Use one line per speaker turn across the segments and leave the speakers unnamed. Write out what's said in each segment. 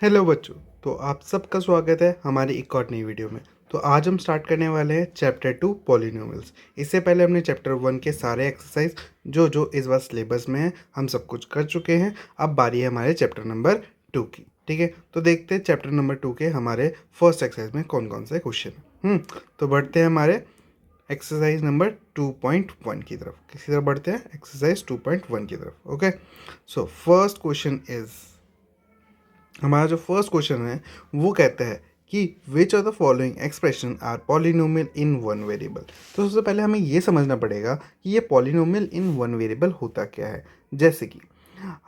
Hello बच्चों। तो आप सबका स्वागत है हमारी एक और नई वीडियो में। तो आज हम स्टार्ट करने वाले हैं चैप्टर 2 पॉलिनोमियल्स। इससे पहले हमने चैप्टर 1 के सारे एक्सरसाइज जो इस बार सिलेबस में है हम सब कुछ कर चुके हैं। अब बारी है हमारे चैप्टर नंबर 2 की। ठीक है, तो देखते हैं चैप्टर नंबर 2 के हमारे फर्स्ट एक्सरसाइज में कौन कौन से क्वेश्चन हैं। तो बढ़ते हैं हमारे एक्सरसाइज नंबर 2.1 की तरफ। किसी तरफ बढ़ते हैं? एक्सरसाइज 2.1 की तरफ। Okay, so first question is, हमारा जो फर्स्ट क्वेश्चन है वो कहता है कि which of the following expression are polynomial in one variable. तो सबसे पहले हमें ये समझना पड़ेगा कि ये पॉलिनोमियल इन वन वेरिएबल होता क्या है। जैसे कि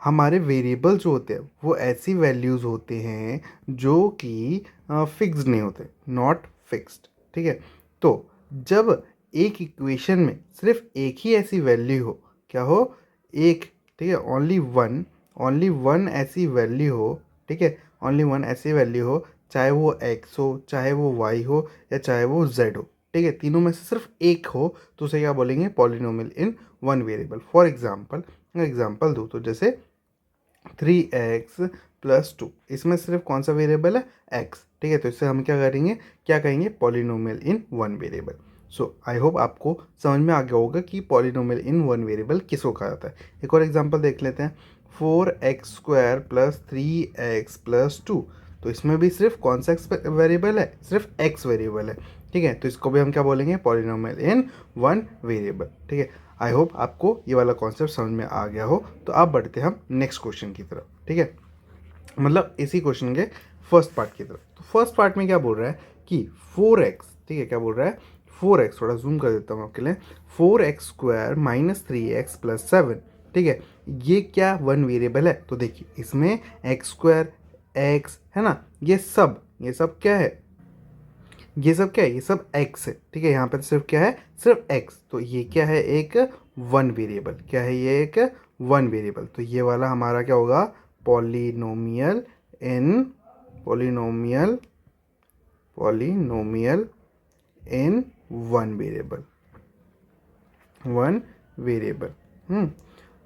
हमारे वेरिएबल जो होते हैं वो ऐसी वैल्यूज़ होते हैं जो कि फिक्स्ड नहीं होते, नॉट फिक्स्ड। ठीक है, तो जब एक इक्वेशन में सिर्फ एक ही ऐसी वैल्यू हो, क्या हो? एक, ठीक है, ओनली वन ऐसी वैल्यू हो। ठीक है, ओनली वन ऐसी वैल्यू हो, चाहे वो एक्स हो, चाहे वो वाई हो, या चाहे वो जेड हो। ठीक है, तीनों में से सिर्फ एक हो तो उसे क्या बोलेंगे? Polynomial in one variable. For example दूँ तो जैसे 3x+2, इसमें सिर्फ कौन सा वेरिएबल है? x। ठीक है, तो इससे हम क्या कहेंगे? Polynomial in one variable. So I hope आपको समझ में आ गया होगा कि पॉलिनोमियल इन वन वेरिएबल किसको कहा जाता है। एक और एग्जांपल देख लेते हैं, 4x² + 3x+2। तो इसमें भी सिर्फ कौन सा वेरिएबल है? सिर्फ x वेरिएबल है। ठीक है, तो इसको भी हम क्या बोलेंगे? Polynomial in one variable. ठीक है, आई होप आपको ये वाला कॉन्सेप्ट समझ में आ गया हो। तो आप बढ़ते हैं हम नेक्स्ट क्वेश्चन की तरफ। ठीक है, मतलब इसी क्वेश्चन के फर्स्ट पार्ट की तरफ। तो फर्स्ट पार्ट में क्या बोल रहा है कि 4x, ठीक है, क्या बोल रहा है? 4x, थोड़ा जूम कर देता हूँ आपके लिए, 4x² - 3x+7। ठीक है, ये क्या वन वेरिएबल है? तो देखिए इसमें x² x है ना, ये सब क्या है? ये सब x है। ठीक है, यहाँ पर सिर्फ क्या है? सिर्फ x। तो ये क्या है? एक वन वेरिएबल। क्या है ये? एक वन वेरिएबल। तो ये वाला हमारा क्या होगा? Polynomial in polynomial polynomial in one variable.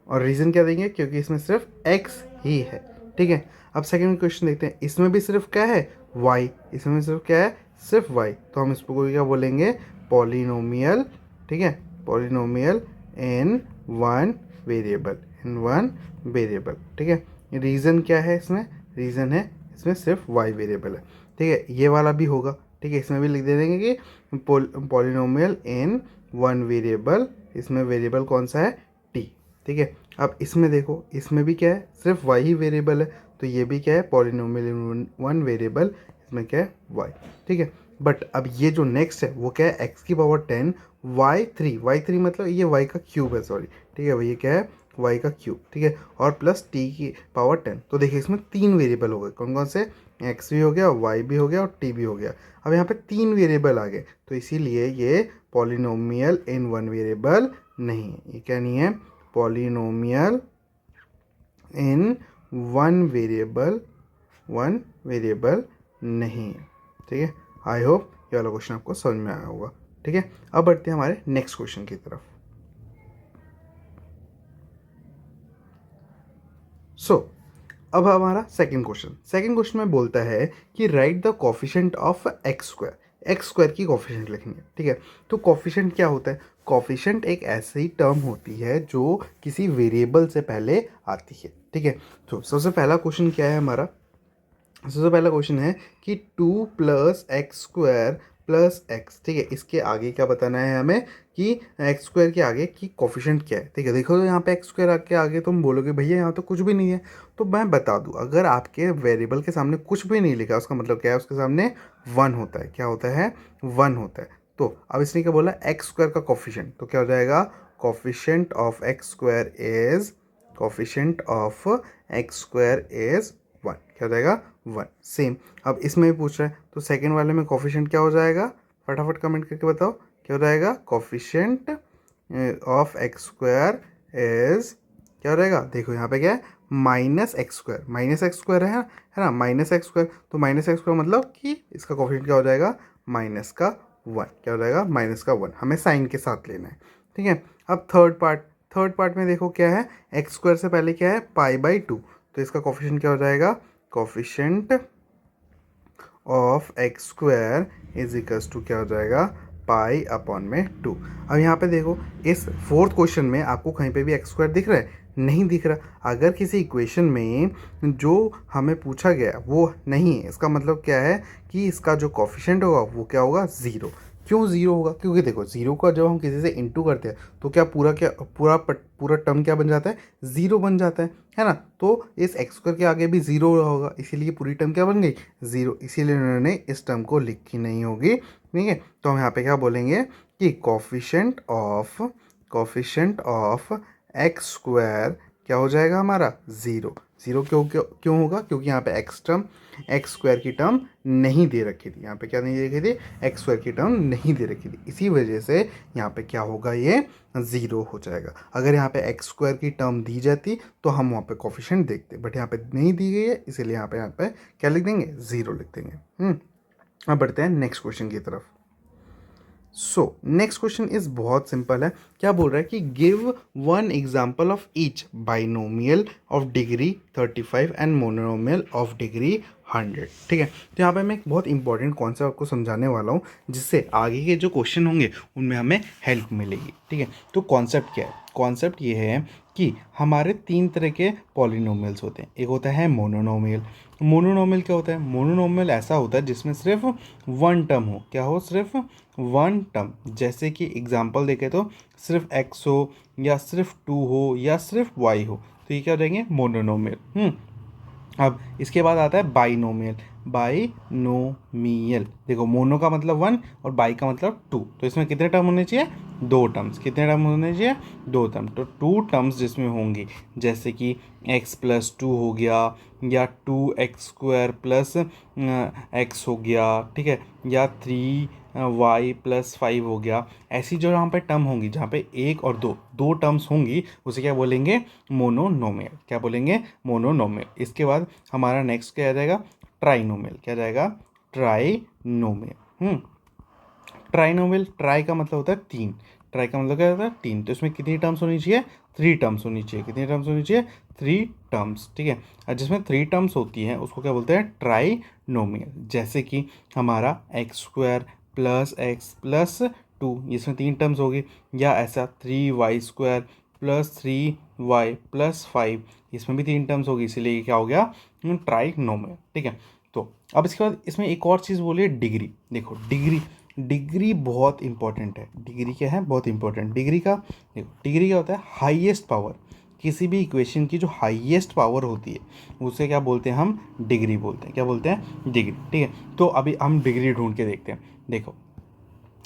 और रीज़न क्या देंगे? क्योंकि इसमें सिर्फ x ही है। ठीक है, अब सेकंड क्वेश्चन देखते हैं। इसमें भी सिर्फ क्या है? y। इसमें सिर्फ क्या है? सिर्फ y। तो हम इसको क्या बोलेंगे? पॉलिनोमियल। ठीक है, पॉलिनोमियल इन वन वेरिएबल। ठीक है, रीज़न क्या है इसमें? रीज़न है इसमें सिर्फ y वेरिएबल है। ठीक है, ये वाला भी होगा। ठीक है, इसमें भी लिख दे देंगे कि पॉलिनोमियल इन वन वेरिएबल। इसमें वेरिएबल कौन सा है? t। ठीक है, अब इसमें देखो, इसमें भी क्या है? सिर्फ y ही वेरिएबल है। तो ये भी क्या है? Polynomial in one variable. इसमें क्या है? y। ठीक है, बट अब ये जो नेक्स्ट है वो क्या है? x⁻10 y3 मतलब ये y का क्यूब है, सॉरी। ठीक है, ये क्या है? y का क्यूब। ठीक है, और प्लस t⁻10। तो देखिए इसमें तीन वेरिएबल हो गए। कौन कौन से? x भी हो गया, y भी हो गया और t भी हो गया। अब यहाँ पे तीन वेरिएबल आ गए, तो इसीलिए ये पॉलिनोमियल इन वन वेरिएबल नहीं है। ये क्या नहीं है? पॉलिनोमियल इन वन वेरिएबल नहीं है। ठीक है, आई होप ये वाला क्वेश्चन आपको समझ में आया होगा। ठीक है, अब बढ़ते हैं हमारे नेक्स्ट क्वेश्चन की तरफ। अब हमारा सेकंड क्वेश्चन में बोलता है कि right the coefficient of x² की कोफिशिएंट लिखेंगे। ठीक है, तो कोफिशिएंट क्या होता है? कोफिशिएंट एक ऐसी टर्म होती है जो किसी वेरिएबल से पहले आती है। ठीक है, तो सबसे पहला क्वेश्चन क्या है हमारा? सबसे पहला क्वेश्चन है कि 2 + x² + x। ठीक है, इसके आगे क्या बताना है हमें कि x² के आगे की कोफिशिएंट क्या है। ठीक है, देखो तो यहाँ पे x² के आगे तुम बोलोगे भैया यहाँ तो कुछ भी नहीं है। तो मैं बता दूँ, अगर आपके वेरिएबल के सामने कुछ भी नहीं लिखा उसका मतलब क्या है? उसके सामने वन होता है। क्या होता है? वन होता है। तो अब इसने क्या बोला? x² का कोफिशिएंट। तो क्या हो जाएगा? Coefficient of x² is 1। क्या हो जाएगा? 1। सेम अब इसमें भी पूछ रहा है, तो सेकंड वाले में कोफिशिएंट क्या हो जाएगा? फटाफट कमेंट करके बताओ क्या हो जाएगा? कोफिशिएंट ऑफ x² इज, क्या हो जाएगा? देखो यहाँ पे क्या है? -x²। है ना, -x²। तो -x² मतलब कि इसका कोफिशिएंट क्या हो जाएगा? -1। क्या हो जाएगा? -1। हमें साइन के साथ लेना है। ठीक है, अब थर्ड पार्ट में देखो क्या है? x² से पहले क्या है? π/2। तो इसका कोफिशिएंट क्या हो जाएगा? Coefficient of x square is equals to क्या हो जाएगा, पाई अपॉन में 2। अब यहाँ पे देखो इस फोर्थ क्वेश्चन में आपको कहीं पे भी एक्स स्क्वायर दिख रहा है, नहीं दिख रहा। अगर किसी इक्वेशन में जो हमें पूछा गया वो नहीं है, इसका मतलब क्या है कि इसका जो कोफिशिएंट होगा वो क्या होगा, ज़ीरो। क्यों ज़ीरो होगा, क्योंकि देखो ज़ीरो का जब हम किसी से इंटू करते हैं तो पूरा टर्म क्या बन जाता है, ज़ीरो बन जाता है ना। तो इस एक्स स्क्वायर के आगे भी ज़ीरो होगा, इसीलिए पूरी टर्म क्या बन गई, ज़ीरो। इसीलिए उन्होंने इस टर्म को लिखी नहीं होगी, ठीक है। तो हम यहाँ पे क्या बोलेंगे कि कोफिशिएंट ऑफ एक्स स्क्वायर क्या हो जाएगा हमारा, ज़ीरो। ज़ीरो क्यों क्यों क्यों होगा, क्योंकि यहाँ पे एक्स स्क्वायर की टर्म नहीं दे रखी थी। यहाँ पे क्या नहीं दे रखी थी, एक्स स्क्वायर की टर्म नहीं दे रखी थी, इसी वजह से यहाँ पे क्या होगा, ये ज़ीरो हो जाएगा। अगर यहाँ पे एक्स स्क्वायर की टर्म दी जाती तो हम वहाँ पे कोफिशिएंट देखते, बट यहाँ पे नहीं दी गई है, इसीलिए यहाँ पे क्या लिख देंगे, ज़ीरो लिख देंगे। अब बढ़ते हैं नेक्स्ट क्वेश्चन की तरफ। सो नेक्स्ट क्वेश्चन इज बहुत सिंपल है। क्या बोल रहा है कि give one example of each binomial of degree 35 and monomial of degree 100। ठीक है, तो यहाँ पे मैं एक बहुत इंपॉर्टेंट कॉन्सेप्ट आपको समझाने वाला हूँ, जिससे आगे के जो क्वेश्चन होंगे उनमें हमें हेल्प मिलेगी। ठीक है, तो कॉन्सेप्ट क्या है, कॉन्सेप्ट ये है कि हमारे तीन तरह के पॉलिनोमियल्स होते हैं। एक होता है मोनोनोमियल। मोनोनोमियल क्या होता है, मोनोनोमियल ऐसा होता है जिसमें सिर्फ वन टर्म हो। क्या हो, सिर्फ वन टर्म। जैसे कि एग्जांपल देखें तो सिर्फ एक्स हो, या सिर्फ टू हो, या सिर्फ वाई हो, तो ये क्या हो जाएंगे, मोनोनोमियल। अब इसके बाद आता है बाइनोमियल। बाइनोमियल देखो, मोनो का मतलब वन और बाई का मतलब टू, तो इसमें कितने टर्म होने चाहिए, दो टर्म्स। कितने टर्म होने चाहिए, दो टर्म। तो टू टर्म्स जिसमें होंगी, जैसे कि x प्लस टू हो गया, या 2x² प्लस x हो गया, ठीक है, या 3y+5 हो गया। ऐसी जो यहाँ पे टर्म होंगी, जहाँ पे एक और दो दो टर्म्स होंगी, उसे क्या बोलेंगे, मोनोनोमियल। क्या बोलेंगे, मोनोनोमियल। इसके बाद हमारा नेक्स्ट क्या आ जाएगा, ट्राइनोमियल। क्या जाएगा, ट्राइनोमियल। ट्राइनोमियल, ट्राई का मतलब होता है तीन, ट्राई का मतलब क्या होता है, तीन। तो इसमें कितनी टर्म्स होनी चाहिए, थ्री टर्म्स होनी चाहिए। कितनी टर्म्स होनी चाहिए, थ्री टर्म्स। ठीक है, और जिसमें थ्री टर्म्स होती हैं उसको क्या बोलते हैं, ट्राइनोमियल। जैसे कि हमारा x² + x+2, इसमें तीन टर्म्स होगी। या ऐसा 3y² + 3y+5, इसमें भी तीन टर्म्स होगी, इसीलिए ये क्या हो गया, ट्राइनोमियल। ठीक है, तो अब इसके बाद इसमें एक और चीज़ बोलिए, डिग्री। देखो डिग्री बहुत इंपॉर्टेंट है। डिग्री क्या है, बहुत इंपॉर्टेंट। डिग्री का देखो, डिग्री क्या होता है, हाईएस्ट पावर। किसी भी इक्वेशन की जो हाईएस्ट पावर होती है उसे क्या बोलते हैं, हम डिग्री बोलते हैं। क्या बोलते हैं, डिग्री। ठीक है, तो अभी हम डिग्री ढूंढ के देखते हैं। देखो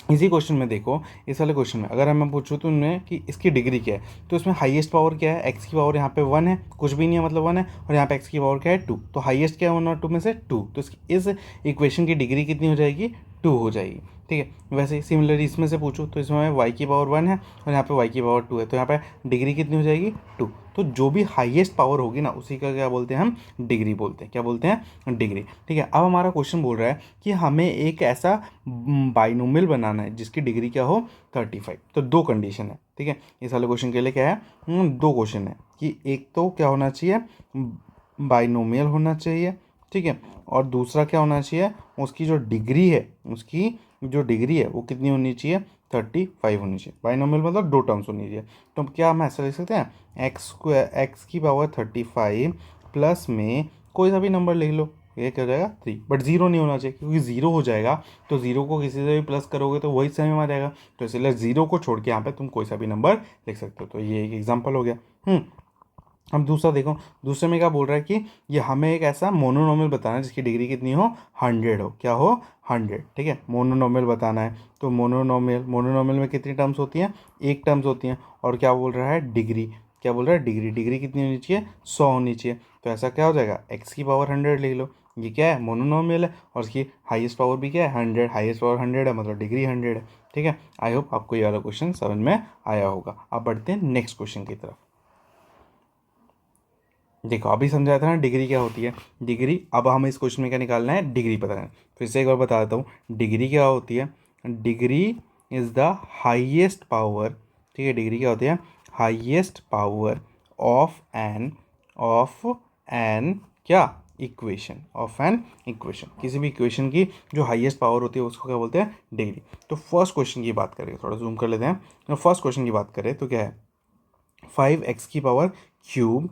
इसी क्वेश्चन में देखो, इस वाले क्वेश्चन में अगर मैं पूछूँ तो उन्हें कि इसकी डिग्री क्या है, तो इसमें हाईएस्ट पावर क्या है, एक्स की पावर यहाँ पे वन है, कुछ भी नहीं है मतलब वन है, और यहाँ पे एक्स की पावर क्या है, टू। तो हाईएस्ट क्या है, वन और टू में से टू। तो इस इक्वेशन की डिग्री कितनी हो जाएगी, टू हो जाएगी। ठीक है, वैसे सिमिलरली इसमें से पूछूँ तो इसमें वाई की पावर वन है और यहाँ पे वाई की पावर टू है, तो यहाँ पे डिग्री कितनी हो जाएगी, टू। तो जो भी हाईएस्ट पावर होगी ना, उसी का क्या बोलते हैं, हम डिग्री बोलते हैं। क्या बोलते हैं, डिग्री। ठीक है, अब हमारा क्वेश्चन बोल रहा है कि हमें एक ऐसा बाइनोमियल बनाना है जिसकी डिग्री क्या हो, 35। तो दो कंडीशन है। ठीक है, इस वाले क्वेश्चन के लिए क्या है, दो क्वेश्चन है कि एक तो क्या होना चाहिए, बाइनोमियल होना चाहिए। ठीक है, और दूसरा क्या होना चाहिए, उसकी जो डिग्री है, उसकी जो डिग्री है वो कितनी होनी चाहिए, 35 होनी चाहिए। बाइनोमियल मतलब दो टर्म्स होनी चाहिए। तो क्या हम ऐसा लिख सकते हैं, एक्स की पावर 35 प्लस में कोई सा भी नंबर लिख लो, ये क्या हो जाएगा, 3। बट जीरो नहीं होना चाहिए, क्योंकि जीरो हो जाएगा तो जीरो को किसी से भी प्लस करोगे तो वही सेम आ जाएगा। तो इसलिए जीरो को छोड़ के यहाँ पे तुम कोई सा भी नंबर लिख सकते हो। तो ये एक एग्जाम्पल हो गया। अब दूसरा देखो, दूसरे में क्या बोल रहा है कि ये हमें एक ऐसा मोनोनोमियल बताना है जिसकी डिग्री कितनी हो, 100 हो। क्या हो, 100। ठीक है, मोनोनोमियल बताना है। तो मोनोनोमियल में कितनी टर्म्स होती हैं, एक टर्म्स होती हैं। और क्या बोल रहा है, डिग्री। क्या बोल रहा है, डिग्री। डिग्री कितनी होनी चाहिए, 100 होनी चाहिए। तो ऐसा क्या हो जाएगा, एक्स की पावर 100 लिख लो। ये क्या है, मोनोनोमियल है, और इसकी हाईएस्ट पावर भी क्या है, 100। हाईएस्ट पावर 100 है, मतलब डिग्री 100 है। ठीक है, आई होप आपको ये वाला क्वेश्चन समझ में आया होगा। अब बढ़ते हैं नेक्स्ट क्वेश्चन की तरफ। देखो अभी समझाया था ना डिग्री क्या होती है, डिग्री। अब हमें इस क्वेश्चन में क्या निकालना है, डिग्री पता है। फिर से एक बार बता देता हूँ, डिग्री क्या होती है, degree is the highest power. ठीक है, डिग्री क्या होती है, हाईएस्ट पावर ऑफ एन क्या, इक्वेशन ऑफ एन इक्वेशन, किसी भी इक्वेशन की जो हाईएस्ट पावर होती है उसको क्या बोलते हैं, डिग्री। तो फर्स्ट क्वेश्चन की बात करें, थोड़ा जूम कर लेते हैं। तो फर्स्ट क्वेश्चन की बात करें तो क्या है, 5x की power cube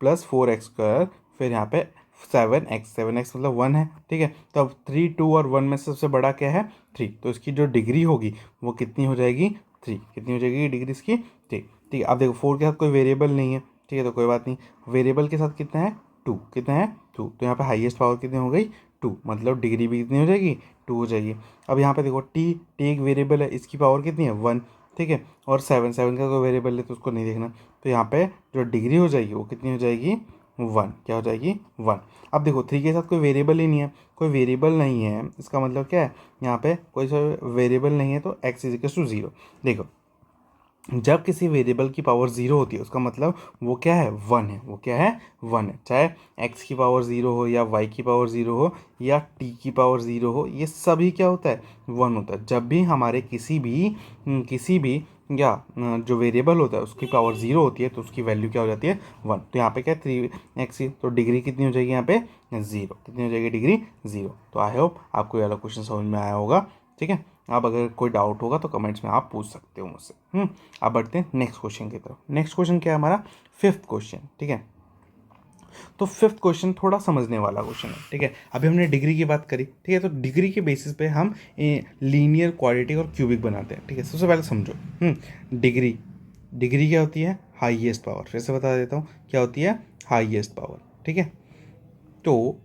plus 4x square, फिर यहाँ पे 7x मतलब 1 है, ठीक है। तो अब 3, 2 और 1 में से सबसे बड़ा क्या है, 3, तो इसकी जो डिग्री होगी वो कितनी हो जाएगी, 3। कितनी हो जाएगी डिग्री इसकी, 3, ठीक है। अब देखो 4 के साथ कोई वेरिएबल नहीं है, ठीक है, तो कोई बात नहीं। वेरिएबल के साथ कितना है, 2, कितना है 2, तो यहाँ पे हाईएस्ट पावर कितनी हो गई, 2, मतलब डिग्री भी कितनी हो जाएगी, 2 हो जाएगी। अब यहाँ पे देखो टी एक वेरिएबल है, इसकी पावर कितनी है, 1, ठीक है। और 7 का कोई वेरिएबल है तो उसको नहीं देखना, तो यहाँ पे जो डिग्री हो जाएगी वो कितनी हो जाएगी, 1, क्या हो जाएगी, 1। अब देखो 3 के साथ कोई वेरिएबल ही नहीं है, कोई वेरिएबल नहीं है, इसका मतलब क्या है, यहाँ पे कोई सा वेरिएबल नहीं है, तो x = 0। देखो जब किसी वेरिएबल की पावर 0 होती है उसका मतलब वो क्या है, 1 है, वो क्या है, 1 है। चाहे x की पावर 0 हो या y की पावर 0 हो या t की पावर 0 हो, ये सभी क्या होता है, 1 होता है। जब भी हमारे किसी भी या जो वेरिएबल होता है उसकी पावर 0 होती है तो उसकी वैल्यू क्या हो जाती है, 1। तो यहाँ पे क्या है, 3x, तो डिग्री कितनी हो जाएगी यहाँ पे, 0। कितनी हो जाएगी डिग्री, 0। तो आई होप आपको ये वाला क्वेश्चन समझ में आया होगा, ठीक है। अब अगर कोई डाउट होगा तो कमेंट्स में आप पूछ सकते हो मुझसे। अब बढ़ते हैं नेक्स्ट क्वेश्चन की तरफ। नेक्स्ट क्वेश्चन क्या है हमारा, 5th क्वेश्चन, ठीक है। तो 5th क्वेश्चन थोड़ा समझने वाला क्वेश्चन है, ठीक है। अभी हमने डिग्री की बात करी, ठीक है, तो डिग्री के बेसिस पे हम लीनियर, क्वाड्रेटिक और क्यूबिक बनाते हैं, ठीक है। सबसे पहले समझो, डिग्री क्या होती है, हाईएस्ट पावर। फिर से बता देता हूँ क्या होती है, हाईएस्ट पावर, ठीक है। तो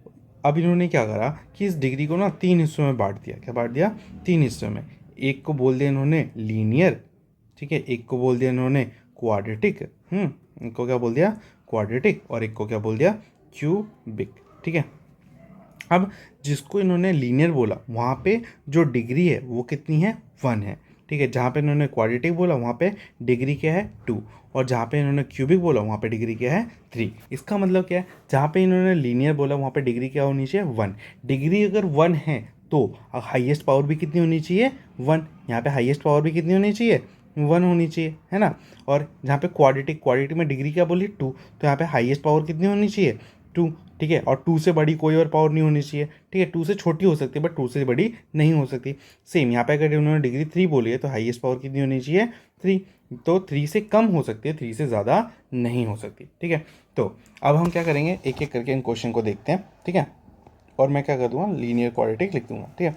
अब इन्होंने क्या करा कि इस डिग्री को ना 3 हिस्सों में बांट दिया। क्या बांट दिया, 3 हिस्सों में। एक को बोल दिया इन्होंने लीनियर, ठीक है, एक को बोल दिया इन्होंने क्वाड्रेटिक, एक को क्या बोल दिया, क्वाड्रेटिक, और एक को क्या बोल दिया, क्यूबिक, ठीक है। अब जिसको इन्होंने लीनियर बोला वहाँ पे जो डिग्री है वो कितनी है, 1 है, ठीक है। जहाँ पे इन्होंने क्वाड्रेटिक बोला वहाँ पे डिग्री क्या है, 2, और जहाँ पे इन्होंने क्यूबिक बोला वहाँ पे डिग्री क्या है, 3। इसका मतलब क्या है, जहाँ पे इन्होंने लीनियर बोला वहाँ पे डिग्री क्या होनी चाहिए, 1। डिग्री अगर 1 है तो हाईएस्ट पावर भी कितनी होनी चाहिए, 1। यहाँ पे हाईएस्ट पावर भी कितनी होनी चाहिए, 1 होनी चाहिए, है ना। और जहाँ पे क्वाड्रेटिक में डिग्री क्या बोली, 2, तो यहाँ पे हाईएस्ट पावर कितनी होनी चाहिए, 2, ठीक है। और 2 से बड़ी कोई और पावर नहीं होनी चाहिए, ठीक है। 2 से छोटी हो सकती है बट 2 से बड़ी नहीं हो सकती। सेम यहाँ पे अगर उन्होंने डिग्री 3 बोली है तो हाईएस्ट पावर कितनी होनी चाहिए, 3। तो 3 से कम हो सकती है, 3 से ज़्यादा नहीं हो सकती, ठीक है। तो अब हम क्या करेंगे, एक एक करके इन क्वेश्चन को देखते हैं, ठीक है। और मैं क्या कर दूंगा, लीनियर क्वाड्रेटिक लिख दूंगा, ठीक है।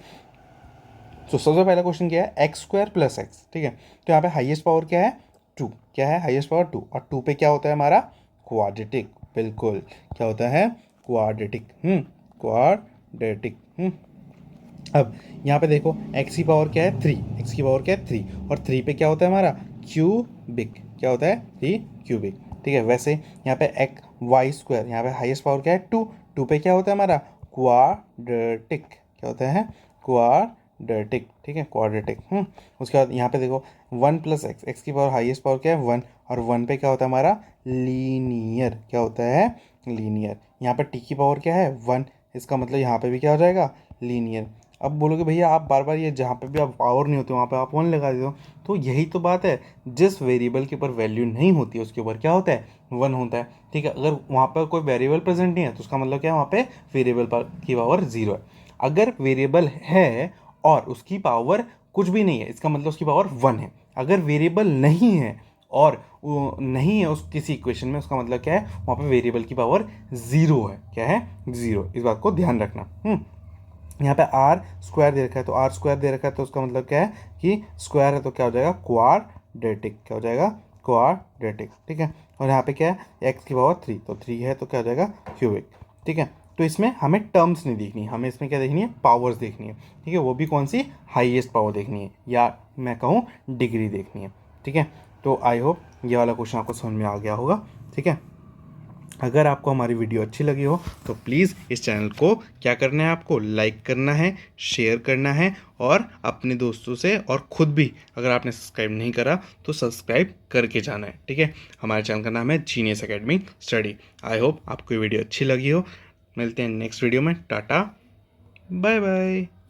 तो सबसे पहला क्वेश्चन क्या है, x² + x, ठीक है। तो यहाँ पे हाईएस्ट पावर क्या है, 2, क्या है हाईएस्ट पावर, 2, और 2 पे क्या होता है हमारा, क्वाड्रेटिक, बिल्कुल क्या होता है, क्वाड्रेटिक, क्वाड्रेटिक। अब यहाँ पे देखो x की पावर क्या है, 3, x की पावर क्या है, 3, और 3 पे क्या होता है हमारा, क्यूबिक, क्या होता है, 3 क्यूबिक, ठीक है। वैसे यहाँ पे y², यहाँ पे हाईएस्ट पावर क्या है, 2, 2 पे क्या होता है हमारा, क्वाड्रेटिक, क्या होता है, क्वाड्रेटिक, ठीक है, क्वाड्रेटिक। उसके बाद यहाँ पे देखो 1 + x, x की पावर हाईएस्ट पावर क्या है, 1, और 1 पे क्या होता है हमारा, लीनियर, क्या होता है, लीनियर। यहाँ पे t की पावर क्या है, 1, इसका मतलब यहाँ पे भी क्या हो जाएगा, लीनियर। अब बोलोगे भैया आप बार बार ये जहाँ पे भी आप पावर नहीं होती वहाँ पे आप 1 लगा देते हो, तो यही तो बात है, जिस वेरिएबल के ऊपर वैल्यू नहीं होती है उसके ऊपर क्या होता है, 1 होता है, ठीक है। अगर वहाँ पर कोई वेरिएबल प्रेजेंट नहीं है तो उसका मतलब क्या है, वहाँ पे वेरिएबल की पावर 0 है। अगर वेरिएबल है और उसकी पावर कुछ भी नहीं है इसका मतलब उसकी पावर 1 है। अगर वेरिएबल नहीं है और नहीं है उस किसी इक्वेशन में, उसका मतलब क्या है, वहाँ पे वेरिएबल की पावर 0 है, क्या है, 0। इस बात को ध्यान रखना। यहाँ पे r² दे रखा है, तो r² दे रखा है तो उसका मतलब क्या है कि स्क्वायर है, तो क्या हो जाएगा, क्वाड्रेटिक, क्या हो जाएगा, क्वाड्रेटिक, ठीक है। और यहाँ पे क्या है, x की पावर 3, तो 3 है तो क्या हो जाएगा, क्यूबिक, ठीक है। तो इसमें हमें टर्म्स नहीं देखनी, हमें इसमें क्या देखनी है, पावर्स देखनी है, ठीक है। वो भी कौन सी, हाईएस्ट पावर देखनी है, या मैं कहूँ डिग्री देखनी है, ठीक है। तो आई होप ये वाला क्वेश्चन आपको समझ में आ गया होगा, ठीक है। अगर आपको हमारी वीडियो अच्छी लगी हो तो प्लीज़ इस चैनल को क्या करना है, आपको लाइक करना है, शेयर करना है, और अपने दोस्तों से, और ख़ुद भी अगर आपने सब्सक्राइब नहीं करा तो सब्सक्राइब करके जाना है, ठीक है। हमारे चैनल का नाम है genius academy study. I hope आपको ये वीडियो अच्छी लगी हो। मिलते हैं नेक्स्ट वीडियो में। Ta-ta, bye bye.